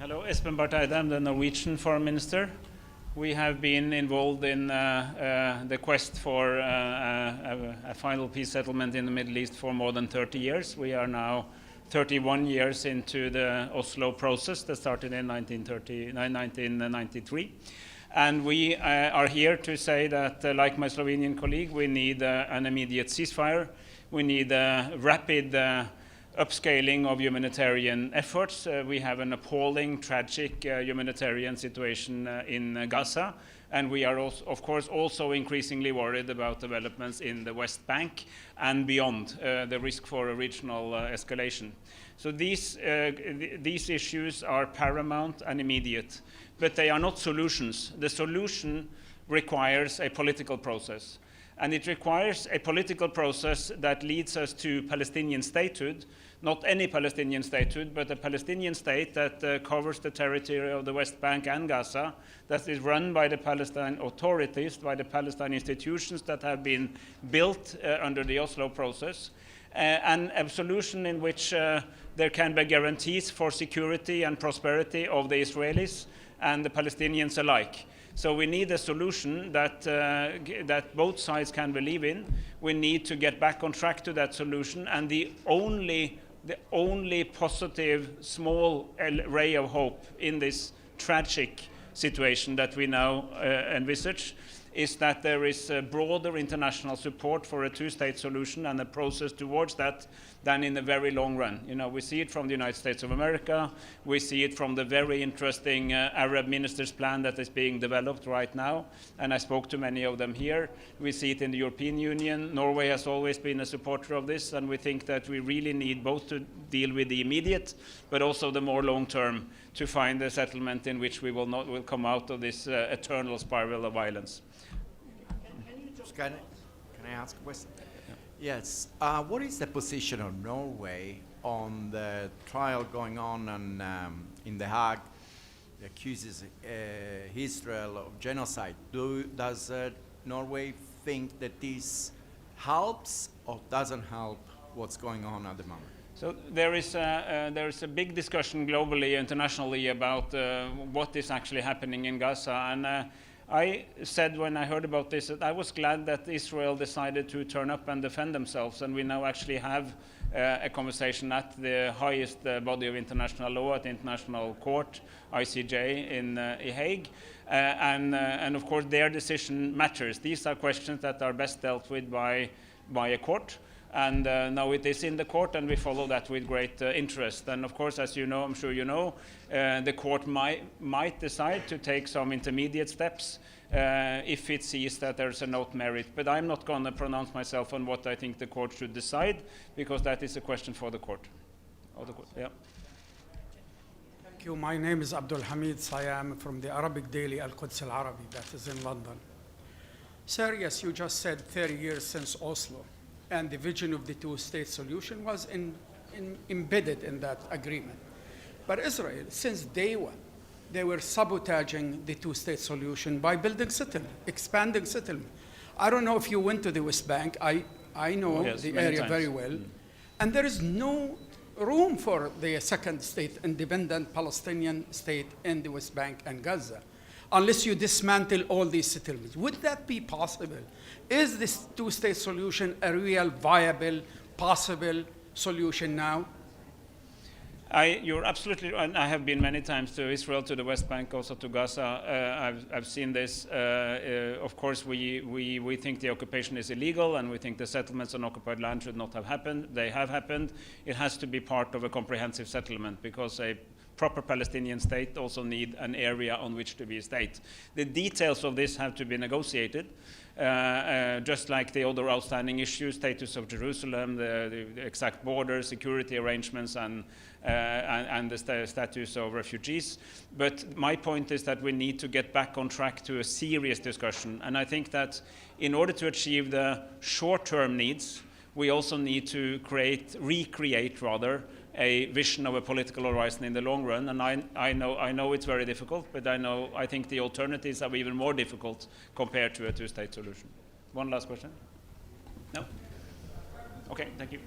Hello, Espen Barth Eide. I'm the Norwegian Foreign Minister. We have been involved in the quest for a final peace settlement in the Middle East for more than 30 years. We are now 31 years into the Oslo process that started in 1993. And we are here to say that, like my Slovenian colleague, we need an immediate ceasefire. We need a rapid upscaling of humanitarian efforts. We have an appalling, tragic humanitarian situation in Gaza, and we are also, of course, also increasingly worried about developments in the West Bank and beyond, the risk for a regional escalation. So these issues are paramount and immediate, but they are not solutions. The solution requires a political process. And it requires a political process that leads us to Palestinian statehood, not any Palestinian statehood, but a Palestinian state that covers the territory of the West Bank and Gaza, that is run by the Palestinian authorities, by the Palestinian institutions that have been built under the Oslo process, and a solution in which there can be guarantees for security and prosperity of the Israelis and the Palestinians alike. So we need a solution that both sides can believe in. We need to get back on track to that solution, and the only positive small ray of hope in this tragic situation that we now envisage is that there is broader international support for a two-state solution and a process towards that than in the very long run. You know, we see it from the United States of America. We see it from the very interesting Arab ministers' plan that is being developed right now, and I spoke to many of them here. We see it in the European Union. Norway has always been a supporter of this, and we think that we really need both to deal with the immediate, but also the more long-term, to find a settlement in which we will come out of this eternal spiral of violence. Can I ask a question? Yeah. Yes. What is the position of Norway on the trial going on in The Hague that accuses Israel of genocide? Does Norway think that this helps or doesn't help what's going on at the moment? So there is a big discussion globally, internationally, about what is actually happening in Gaza. And I said when I heard about this that I was glad that Israel decided to turn up and defend themselves, and we now actually have a conversation at the highest body of international law, at the International Court, ICJ, in Hague. And of course their decision matters. These are questions that are best dealt with by a court. And now it is in the court, and we follow that with great interest. And of course, as you know, I'm sure you know, the court might decide to take some intermediate steps if it sees that there's a note merit. But I'm not going to pronounce myself on what I think the court should decide, because that is a question for the court. Yeah. Thank you. My name is Abdul Hamid Sayam from the Arabic daily Al-Quds Al-Arabi that is in London. Sir, yes, you just said 30 years since Oslo, and the vision of the two-state solution was embedded in that agreement. But Israel, since day one, they were sabotaging the two-state solution by building settlement, expanding settlement. I don't know if you went to the West Bank. I know the area very well. And there is no room for the second state, independent Palestinian state in the West Bank and Gaza, unless you dismantle all these settlements. Would that be possible? Is this two-state solution a real viable, possible solution now? You're absolutely right. I have been many times to Israel, to the West Bank, also to Gaza. I've seen this. Of course, we think the occupation is illegal, and we think the settlements on occupied land should not have happened. They have happened. It has to be part of a comprehensive settlement, because a proper Palestinian state also need an area on which to be a state. The details of this have to be negotiated, just like the other outstanding issues, status of Jerusalem, the exact border, security arrangements, and the status of refugees. But my point is that we need to get back on track to a serious discussion. And I think that in order to achieve the short-term needs, we also need to recreate a vision of a political horizon in the long run. And I know it's very difficult, but I think the alternatives are even more difficult compared to a two-state solution. One last question? No? Okay, thank you.